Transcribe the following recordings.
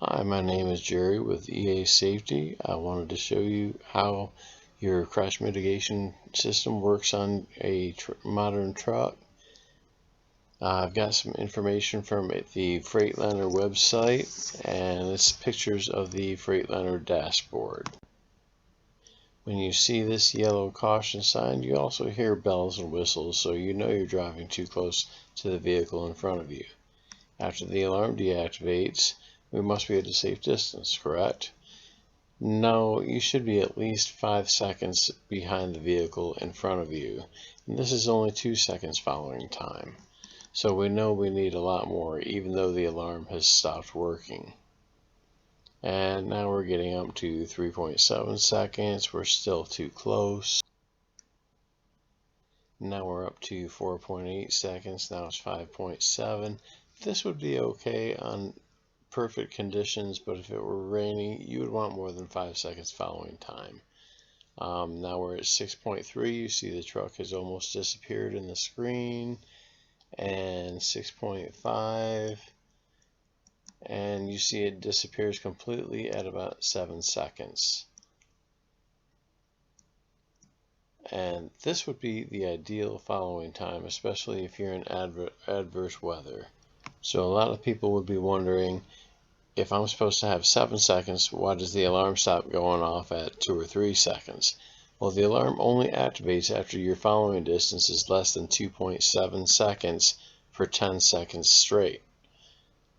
Hi, my name is Jerry with EA Safety. I wanted to show you how your crash mitigation system works on a modern truck. I've got some information from the Freightliner website, and it's pictures of the Freightliner dashboard. When you see this yellow caution sign, you also hear bells and whistles, so you know you're driving too close to the vehicle in front of you. After the alarm deactivates, we must be at a safe distance, correct? No, you should be at least 5 seconds behind the vehicle in front of you, and this is only 2 seconds following time. So we know we need a lot more, even though the alarm has stopped working. And now we're getting up to 3.7 seconds, we're still too close. Now we're up to 4.8 seconds, now it's 5.7. This would be okay on perfect conditions, but if it were raining, you would want more than 5 seconds following time. Now we're at 6.3. You see the truck has almost disappeared in the screen, and 6.5, and you see it disappears completely at about 7 seconds. And this would be the ideal following time, especially if you're in adverse weather. So a lot of people would be wondering, if I'm supposed to have 7 seconds, why does the alarm stop going off at 2 or 3 seconds? Well, the alarm only activates after your following distance is less than 2.7 seconds for 10 seconds straight.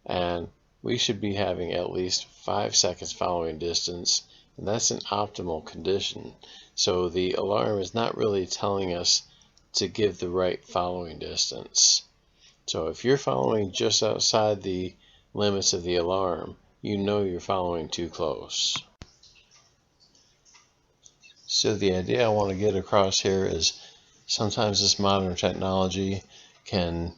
And we should be having at least 5 seconds following distance, and that's an optimal condition. So the alarm is not really telling us to give the right following distance. So if you're following just outside the limits of the alarm, you know you're following too close. So the idea I want to get across here is sometimes this modern technology can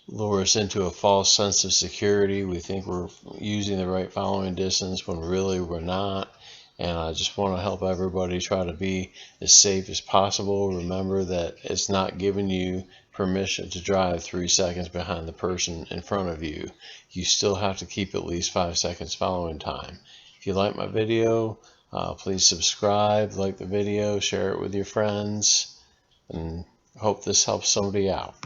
lure us into a false sense of security. We think we're using the right following distance when really we're not. And I just want to help everybody try to be as safe as possible. Remember that it's not giving you permission to drive 3 seconds behind the person in front of you. You still have to keep at least 5 seconds following time. If you like my video, please subscribe, like the video, share it with your friends, and hope this helps somebody out.